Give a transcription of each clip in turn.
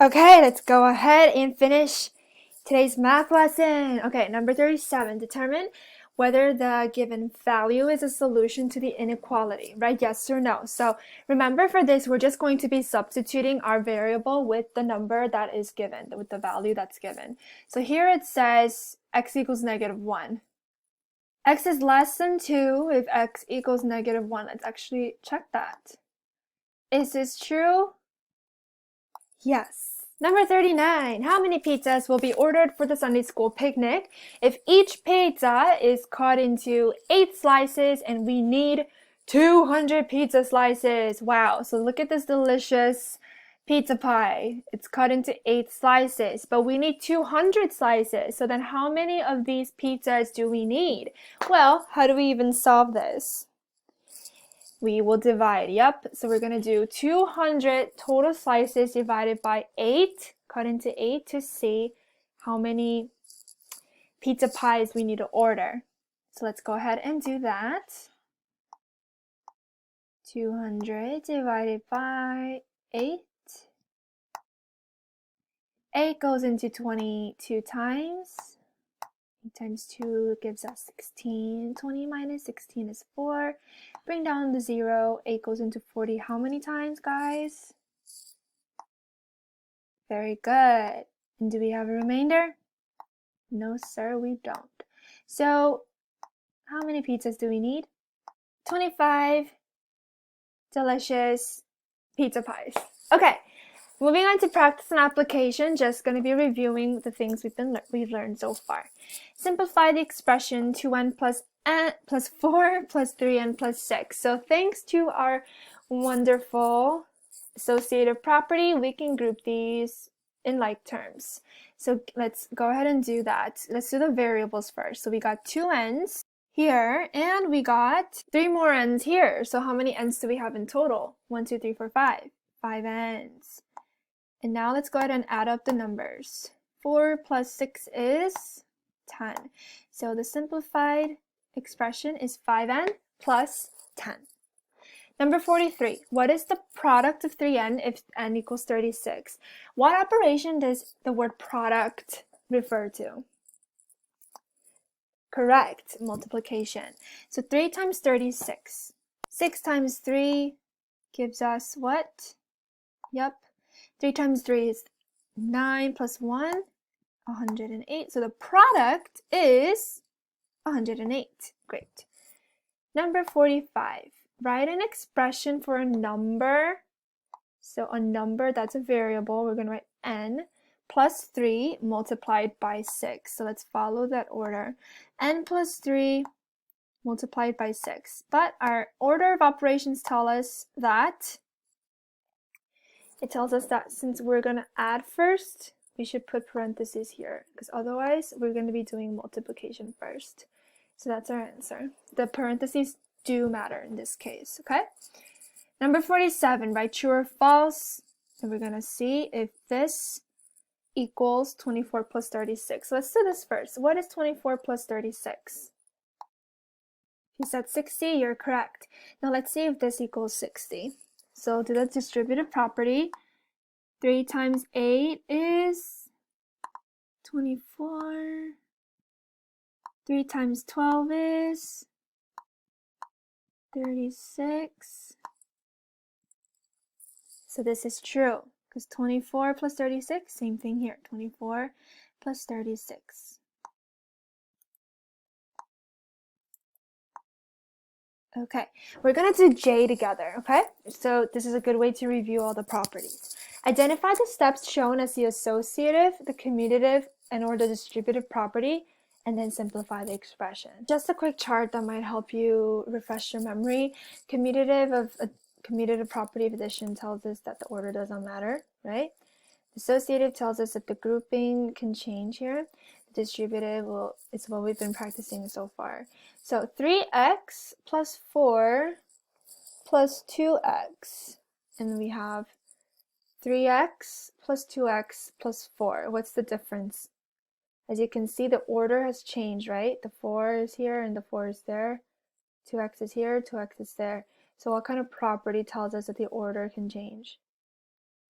Okay, let's go ahead and finish today's math lesson. Okay, number 37. Determine whether the given value is a solution to the inequality, right? Yes or no. So remember, for this, we're just going to be substituting our variable with the number that is given, with the value that's given. So here it says x equals -1. X is less than 2 if x equals -1. Let's actually check that. Is this true? Yes. Number 39. How many pizzas will be ordered for the Sunday school picnic if each pizza is cut into 8 slices and we need 200 pizza slices? Wow. So look at this delicious pizza pie. It's cut into 8 slices, but we need 200 slices. So then how many of these pizzas do we need? Well, how do we even solve this? We will divide. Yep, so we're going to do 200 total slices divided by 8, cut into 8 to see how many pizza pies we need to order. So let's go ahead and do that. 200 divided by 8. 8 goes into 22 times. 8 times 2 gives us 16. 20 minus 16 is 4. Bring down the 0. 8 goes into 40 how many times, guys? Very good. And do we have a remainder? No, sir, we don't. So how many pizzas do we need? 25 delicious pizza pies. Okay, moving on to practice and application. Just going to be reviewing the things we've learned so far. Simplify the expression 2n plus 4 plus 3n plus 6. So thanks to our wonderful associative property, we can group these in like terms. So let's go ahead and do that. Let's do the variables first. So we got 2 n's here, and we got 3 more n's here. So how many n's do we have in total? 1, 2, 3, 4, 5. 5 n's. And now let's go ahead and add up the numbers. 4 plus 6 is 10. So the simplified expression is 5n plus 10. Number 43. What is the product of 3n if n equals 36? What operation does the word product refer to? Correct, multiplication. So 3 times 36. 6 times 3 gives us what? Yep. 3 times 3 is 9 plus 1, 108. So the product is 108. Great. Number 45. Write an expression for a number. So a number, that's a variable. We're going to write n plus 3 multiplied by 6. So let's follow that order. N plus 3 multiplied by 6. But our order of operations tells us that since we're going to add first, we should put parentheses here, because otherwise we're going to be doing multiplication first. So that's our answer. The parentheses do matter in this case, okay? Number 47, write true or false. And we're going to see if this equals 24 plus 36. So let's do this first. What is 24 plus 36? If you said 60, you're correct. Now let's see if this equals 60. So to the distributive property, 3 times 8 is 24. 3 times 12 is 36. So this is true, because 24 plus 36, same thing here. 24 plus 36. Okay, we're going to do J together, okay? So this is a good way to review all the properties. Identify the steps shown as the associative, the commutative, and or the distributive property, and then simplify the expression. Just a quick chart that might help you refresh your memory. Commutative property of addition tells us that the order doesn't matter, right? Associative tells us that the grouping can change here. The distributive, well, it's what we've been practicing so far. So 3x plus 4 plus 2x. And we have 3x plus 2x plus 4. What's the difference? As you can see, the order has changed, right? The 4 is here and the 4 is there. 2x is here, 2x is there. So what kind of property tells us that the order can change?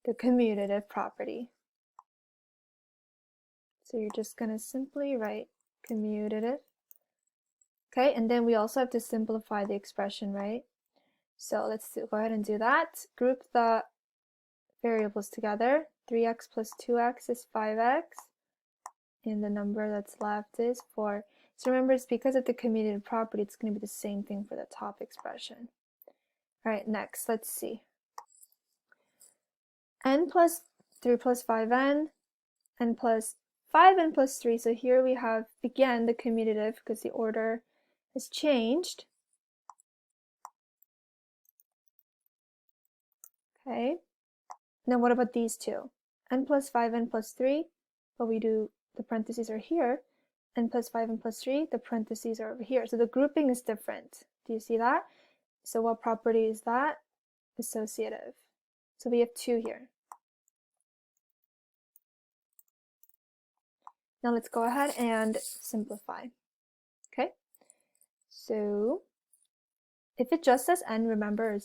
The commutative property. So you're just going to simply write commutative. Okay, and then we also have to simplify the expression, right? So let's go ahead and do that. Group the variables together. 3x plus 2x is 5x. And the number that's left is 4. So remember, it's because of the commutative property, it's going to be the same thing for the top expression. All right, next, let's see. N plus 3 plus 5n, n plus 5n plus 3. So here we have, again, the commutative because the order has changed. Okay. Now what about these two? N plus 5n plus 3, but we do, the parentheses are here. N plus 5n plus 3, the parentheses are over here. So the grouping is different. Do you see that? So what property is that? Associative. So we have 2 here. Now let's go ahead and simplify. Okay, so if it just says n, remember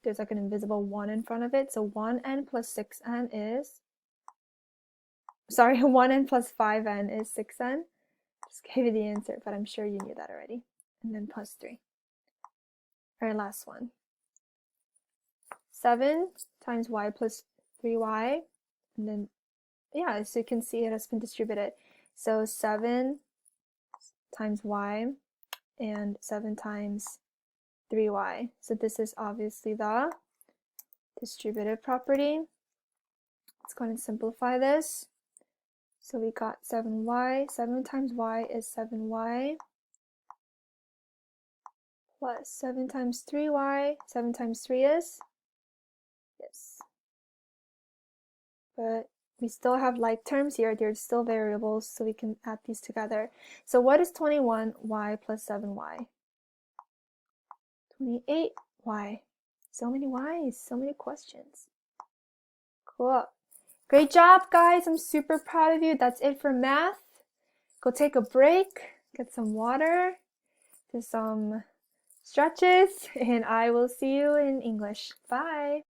there's like an invisible 1 in front of it. So 1n plus 6n is, sorry, 1n plus 5n is 6n. Just gave you the answer, but I'm sure you knew that already. And then plus 3. All right, last one. 7 times y plus 3y, and then, yeah, so you can see it has been distributed. So 7 times y and 7 times 3y. So this is obviously the distributive property. Let's go ahead and simplify this. So we got 7y, 7 times y is 7y, plus 7 times 3y, 7 times 3 is, yes. But we still have like terms here, they're still variables, so we can add these together. So what is 21y plus 7y? 28y. So many y's, so many questions. Cool. Great job, guys. I'm super proud of you. That's it for math. Go take a break, get some water, do some stretches, and I will see you in English. Bye.